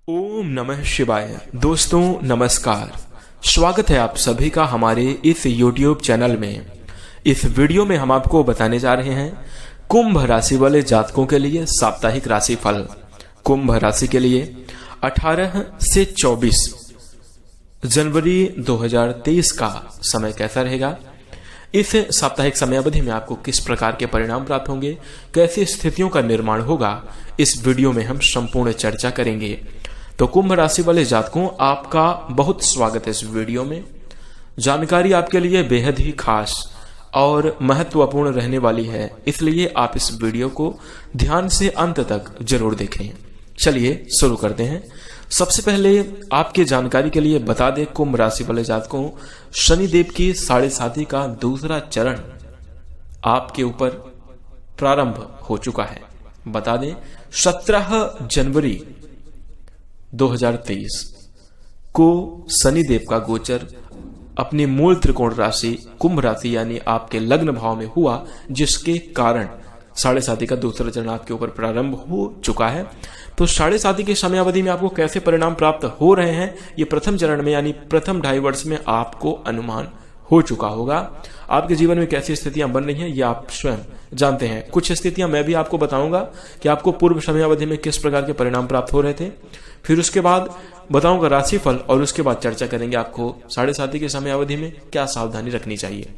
ओम नमः शिवाय। दोस्तों नमस्कार, स्वागत है आप सभी का हमारे इस YouTube चैनल में। इस वीडियो में हम आपको बताने जा रहे हैं कुंभ राशि वाले जातकों के लिए साप्ताहिक राशिफल। कुंभ राशि के लिए 18 से 24 जनवरी 2023 का समय कैसा रहेगा, इस साप्ताहिक समय अवधि में आपको किस प्रकार के परिणाम प्राप्त होंगे, कैसी स्थितियों का निर्माण होगा, इस वीडियो में हम संपूर्ण चर्चा करेंगे। तो कुंभ राशि वाले जातकों, आपका बहुत स्वागत है इस वीडियो में। जानकारी आपके लिए बेहद ही खास और महत्वपूर्ण रहने वाली है, इसलिए आप इस वीडियो को ध्यान से अंत तक जरूर देखें। चलिए शुरू करते हैं। सबसे पहले आपकी जानकारी के लिए बता दें, कुंभ राशि वाले जातकों, शनिदेव की 7.5 का दूसरा चरण आपके ऊपर प्रारंभ हो चुका है। बता दें 17 जनवरी 2023 को शनिदेव का गोचर अपनी मूल त्रिकोण राशि कुंभ राशि यानी आपके लग्न भाव में हुआ, जिसके कारण 7.5 का दूसरा चरण आपके ऊपर प्रारंभ हो चुका है। तो 7.5 की समय अवधि में आपको कैसे परिणाम प्राप्त हो रहे हैं, ये प्रथम चरण में यानी प्रथम 2.5 वर्ष में आपको अनुमान हो चुका होगा। आपके जीवन में कैसी स्थितियां बन रही हैं ये आप स्वयं जानते हैं। कुछ स्थितियां मैं भी आपको बताऊंगा कि आपको पूर्व समय अवधि में किस प्रकार के परिणाम प्राप्त हो रहे थे, फिर उसके बाद बताऊंगा राशिफल और उसके बाद चर्चा करेंगे आपको 7.5 की समय अवधि में क्या सावधानी रखनी चाहिए।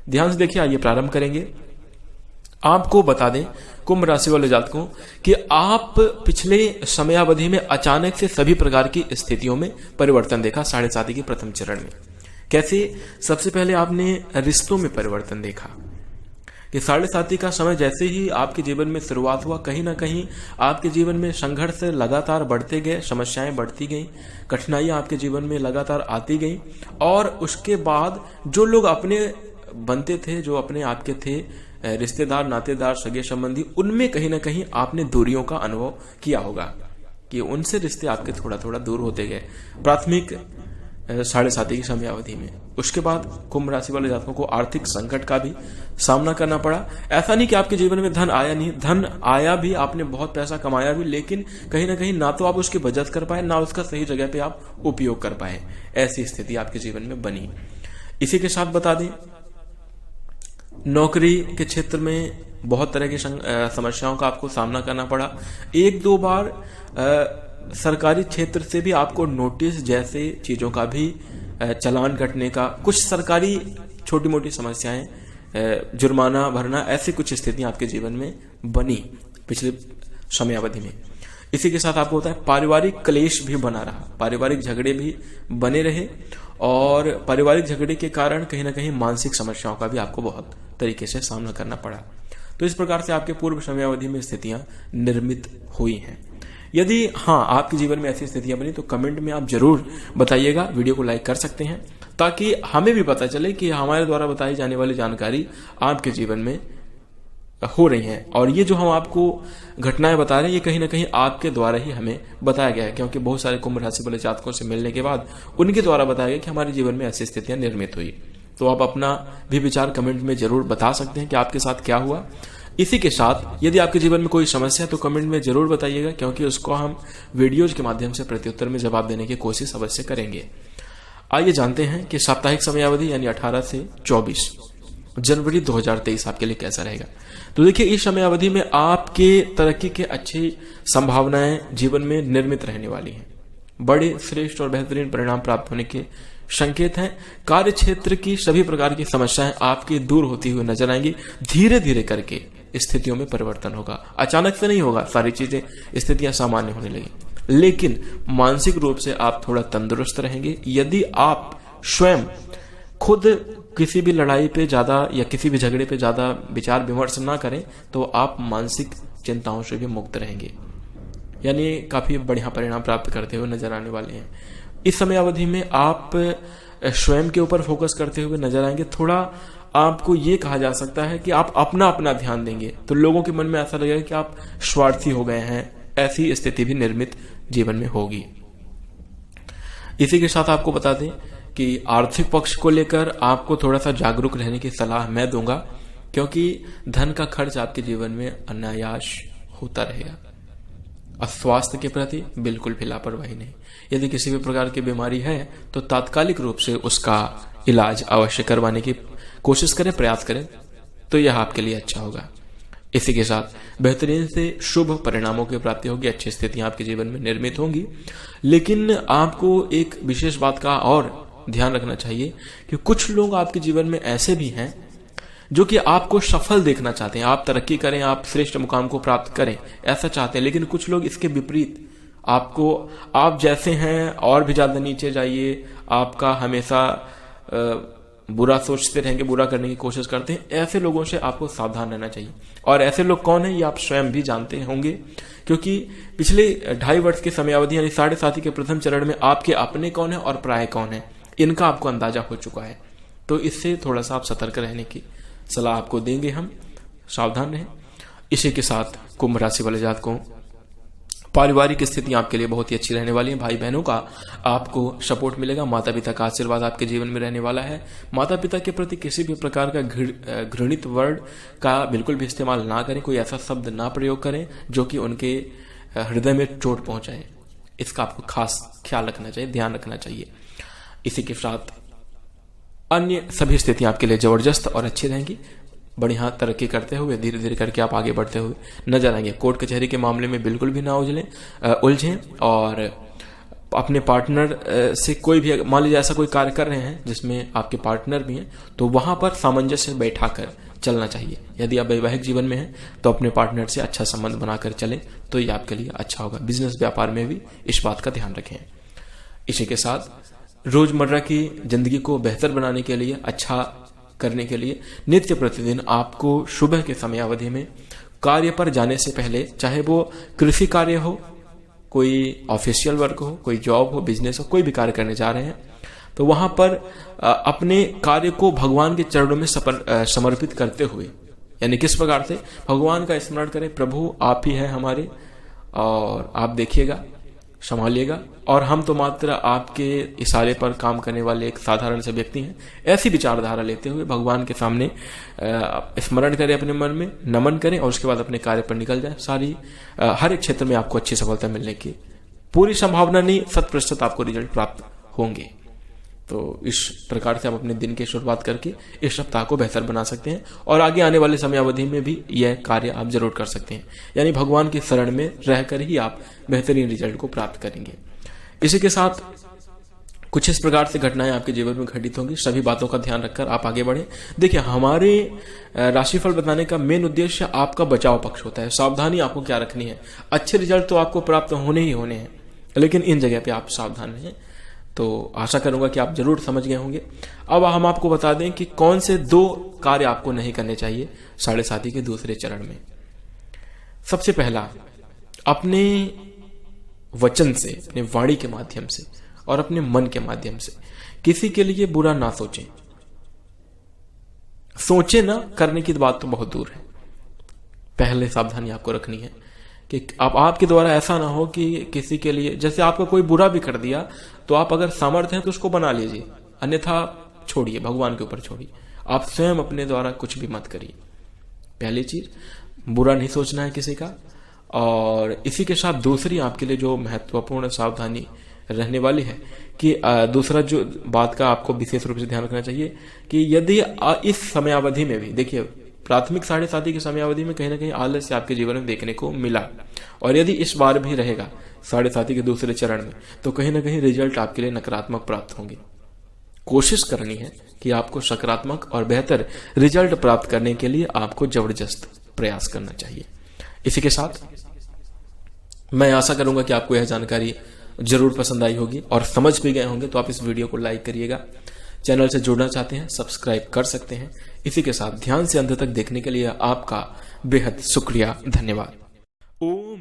ध्यान से देखिए, आइए प्रारंभ करेंगे। आपको बता दें कुंभ राशि वाले जातकों कि आप पिछले समयावधि में अचानक से सभी प्रकार की स्थितियों में परिवर्तन देखा। 7.5 के प्रथम चरण में कैसे, सबसे पहले आपने रिश्तों में परिवर्तन देखा कि 7.5 का समय जैसे ही आपके जीवन में शुरुआत हुआ, कहीं ना कहीं आपके जीवन में संघर्ष लगातार बढ़ते गए, समस्याएं बढ़ती गई, कठिनाइयां आपके जीवन में लगातार आती गई। और उसके बाद जो लोग अपने बनते थे, जो अपने आपके थे रिश्तेदार, नातेदार, सगे संबंधी, उनमें कहीं ना कहीं आपने दूरियों का अनुभव किया होगा कि उनसे रिश्ते आपके थोड़ा थोड़ा दूर होते गए प्राथमिक 7.5 की समय अवधि में। उसके बाद कुंभ राशि वाले जातकों को आर्थिक संकट का भी सामना करना पड़ा। ऐसा नहीं कि आपके जीवन में धन आया नहीं, धन आया भी, आपने बहुत पैसा कमाया भी, लेकिन कहीं ना कहीं ना तो आप उसकी बचत कर पाए, ना उसका सही जगह पे आप उपयोग कर पाए। ऐसी स्थिति आपके जीवन में बनी। इसी के साथ बता दें, नौकरी के क्षेत्र में बहुत तरह की समस्याओं का आपको सामना करना पड़ा। 1-2 बार सरकारी क्षेत्र से भी आपको नोटिस जैसे चीजों का भी चालान कटने का, कुछ सरकारी छोटी मोटी समस्याएं, जुर्माना भरना, ऐसी कुछ स्थितियां आपके जीवन में बनी पिछले समय अवधि में। इसी के साथ आपको होता है पारिवारिक क्लेश भी बना रहा, पारिवारिक झगड़े भी बने रहे और पारिवारिक झगड़े के कारण कहीं ना कहीं मानसिक समस्याओं का भी आपको बहुत तरीके से सामना करना पड़ा। तो इस प्रकार से आपके पूर्व समय अवधि में स्थितियां निर्मित हुई हैं। यदि हाँ आपके जीवन में ऐसी स्थितियां बनी तो कमेंट में आप जरूर बताइएगा। वीडियो को लाइक कर सकते हैं ताकि हमें भी पता चले कि हमारे द्वारा बताई जाने वाली जानकारी आपके जीवन में हो रही है। और ये जो हम आपको घटनाएं बता रहे हैं ये कहीं ना कहीं आपके द्वारा ही हमें बताया गया है, क्योंकि बहुत सारे कुंभ राशि वाले जातकों से मिलने के बाद उनके द्वारा बताया गया कि हमारे जीवन में ऐसी स्थितियां निर्मित हुई। तो आप अपना भी विचार कमेंट में जरूर बता सकते हैं कि आपके साथ क्या हुआ। इसी के साथ यदि आपके जीवन में कोई समस्या है तो कमेंट में जरूर बताइएगा, क्योंकि उसको हम वीडियोज के माध्यम से प्रत्युत्तर में जवाब देने की कोशिश अवश्य करेंगे। आइए जानते हैं कि साप्ताहिक समयावधि यानी 18 से 24 जनवरी 2023 आपके लिए कैसा रहेगा। तो देखिए, इस समय अवधि में आपके तरक्की के अच्छी संभावनाएं जीवन में निर्मित रहने वाली हैं। बड़े श्रेष्ठ और बेहतरीन परिणाम प्राप्त होने के संकेत हैं। कार्य क्षेत्र की सभी प्रकार की समस्याएं आपकी दूर होती हुई नजर आएंगी। धीरे धीरे करके स्थितियों में परिवर्तन होगा, अचानक से नहीं होगा। सारी चीजें, स्थितियां सामान्य होने लगी, लेकिन मानसिक रूप से आप थोड़ा तंदुरुस्त रहेंगे। यदि आप स्वयं खुद किसी भी लड़ाई पे ज्यादा या किसी भी झगड़े पे ज्यादा विचार विमर्श ना करें तो आप मानसिक चिंताओं से भी मुक्त रहेंगे, यानी काफी बढ़िया परिणाम प्राप्त करते हुए नजर आने वाले हैं। इस समय अवधि में आप स्वयं के ऊपर फोकस करते हुए नजर आएंगे। थोड़ा आपको ये कहा जा सकता है कि आप अपना अपना ध्यान देंगे तो लोगों के मन में ऐसा लगेगा कि आप स्वार्थी हो गए हैं। ऐसी स्थिति भी निर्मित जीवन में होगी। इसी के साथ आपको बता दें कि आर्थिक पक्ष को लेकर आपको थोड़ा सा जागरूक रहने की सलाह मैं दूंगा, क्योंकि धन का खर्च आपके जीवन में अनायास होता रहेगा। स्वास्थ्य के प्रति बिल्कुल भी लापरवाही नहीं। यदि किसी भी प्रकार की बीमारी है तो तात्कालिक रूप से उसका इलाज अवश्य करवाने की कोशिश करें, प्रयास करें, तो यह आपके लिए अच्छा होगा। इसी के साथ बेहतरीन से शुभ परिणामों की प्राप्ति होगी, अच्छी स्थितियां आपके जीवन में निर्मित होंगी। लेकिन आपको एक विशेष बात का और ध्यान रखना चाहिए कि कुछ लोग आपके जीवन में ऐसे भी हैं जो कि आपको सफल देखना चाहते हैं, आप तरक्की करें, आप श्रेष्ठ मुकाम को प्राप्त करें, ऐसा चाहते हैं। लेकिन कुछ लोग इसके विपरीत आपको, आप जैसे हैं और भी ज्यादा नीचे जाइए, आपका हमेशा बुरा सोचते रहेंगे, बुरा करने की कोशिश करते हैं। ऐसे लोगों से आपको सावधान रहना चाहिए। और ऐसे लोग कौन है ये आप स्वयं भी जानते होंगे, क्योंकि पिछले 2.5 वर्ष की समयावधि यानी 7.5 के प्रथम चरण में आपके अपने कौन है और पराये कौन है, इनका आपको अंदाजा हो चुका है। तो इससे थोड़ा सा आप सतर्क रहने की सलाह आपको देंगे, हम सावधान रहें। इसी के साथ कुंभ राशि वाले जातकों, पारिवारिक स्थिति आपके लिए बहुत ही अच्छी रहने वाली है। भाई बहनों का आपको सपोर्ट मिलेगा, माता पिता का आशीर्वाद आपके जीवन में रहने वाला है। माता पिता के प्रति किसी भी प्रकार का घृणित वर्ड का बिल्कुल भी इस्तेमाल ना करें, कोई ऐसा शब्द ना प्रयोग करें जो कि उनके हृदय में चोट पहुंचाए। इसका आपको खास ख्याल रखना चाहिए, ध्यान रखना चाहिए। इसी के साथ अन्य सभी स्थितियां आपके लिए जबरदस्त और अच्छी रहेंगी। बढ़िया तरक्की करते हुए धीरे धीरे करके आप आगे बढ़ते हुए नजर आएंगे। कोर्ट कचहरी के मामले में बिल्कुल भी ना उलझें और अपने पार्टनर से कोई भी, मान लीजिए ऐसा कोई कार्य कर रहे हैं जिसमें आपके पार्टनर भी हैं, तो वहां पर सामंजस्य बैठाकर चलना चाहिए। यदि आप वैवाहिक जीवन में हैं तो अपने पार्टनर से अच्छा संबंध बनाकर चलें, तो ये आपके लिए अच्छा होगा। बिजनेस व्यापार में भी इस बात का ध्यान रखें। इसी के साथ रोजमर्रा की जिंदगी को बेहतर बनाने के लिए, अच्छा करने के लिए नित्य प्रतिदिन आपको सुबह के समयावधि में कार्य पर जाने से पहले, चाहे वो कृषि कार्य हो, कोई ऑफिशियल वर्क हो, कोई जॉब हो, बिजनेस हो, कोई भी कार्य करने जा रहे हैं, तो वहां पर अपने कार्य को भगवान के चरणों में समर्पित करते हुए, यानी किस प्रकार से भगवान का स्मरण करें, प्रभु आप ही हैं हमारे और आप देखिएगा, संभालिएगा, और हम तो मात्र आपके इशारे पर काम करने वाले एक साधारण से व्यक्ति हैं। ऐसी विचारधारा लेते हुए भगवान के सामने स्मरण करें, अपने मन में नमन करें और उसके बाद अपने कार्य पर निकल जाए। हर एक क्षेत्र में आपको अच्छी सफलता मिलने की पूरी संभावना नहीं, 100% आपको रिजल्ट प्राप्त होंगे। तो इस प्रकार से आप अपने दिन की शुरुआत करके इस सप्ताह को बेहतर बना सकते हैं और आगे आने वाले समयावधि में भी यह कार्य आप जरूर कर सकते हैं। यानी भगवान की शरण में रहकर ही आप बेहतरीन रिजल्ट को प्राप्त करेंगे। इसी के साथ कुछ इस प्रकार से घटनाएं आपके जीवन में घटित होंगी। सभी बातों का ध्यान रखकर आप आगे बढ़ें। देखिए, हमारे राशिफल बताने का मेन उद्देश्य आपका बचाव पक्ष होता है। सावधानी आपको क्या रखनी है। अच्छे रिजल्ट तो आपको प्राप्त होने ही होने हैं, लेकिन इन जगह पे आप सावधान रहें। तो आशा करूंगा कि आप जरूर समझ गए होंगे। अब हम आपको बता दें कि कौन से 2 कार्य आपको नहीं करने चाहिए 7.5 के दूसरे चरण में। सबसे पहला, अपने वचन से, अपने वाणी के माध्यम से और अपने मन के माध्यम से किसी के लिए बुरा ना सोचें। सोचे ना, करने की बात तो बहुत दूर है। पहले सावधानी आपको रखनी है कि अब आपके द्वारा ऐसा ना हो कि किसी के लिए, जैसे आपको कोई बुरा भी कर दिया तो आप अगर सामर्थ्य हैं तो उसको बना लीजिए, अन्यथा छोड़िए, भगवान के ऊपर छोड़िए। आप स्वयं अपने द्वारा कुछ भी मत करिए। पहली चीज, बुरा नहीं सोचना है किसी का। और इसी के साथ दूसरी आपके लिए जो महत्वपूर्ण सावधानी रहने वाली है कि दूसरा जो बात का आपको विशेष रूप से ध्यान रखना चाहिए कि यदि इस समयावधि में भी, देखिए प्राथमिक 7.5 की समयावधि में कहीं ना कहीं आलस्य आपके जीवन में देखने को मिला, और यदि इस बार भी रहेगा 7.5 के दूसरे चरण में, तो कहीं ना कहीं रिजल्ट आपके लिए नकारात्मक प्राप्त होंगे। कोशिश करनी है कि आपको सकारात्मक और बेहतर रिजल्ट प्राप्त करने के लिए आपको जबरदस्त प्रयास करना चाहिए। इसी के साथ मैं आशा करूंगा कि आपको यह जानकारी जरूर पसंद आई होगी और समझ भी गए होंगे। तो आप इस वीडियो को लाइक करिएगा। चैनल से जुड़ना चाहते हैं, सब्सक्राइब कर सकते हैं। इसी के साथ ध्यान से अंत तक देखने के लिए आपका बेहद शुक्रिया, धन्यवाद। ओम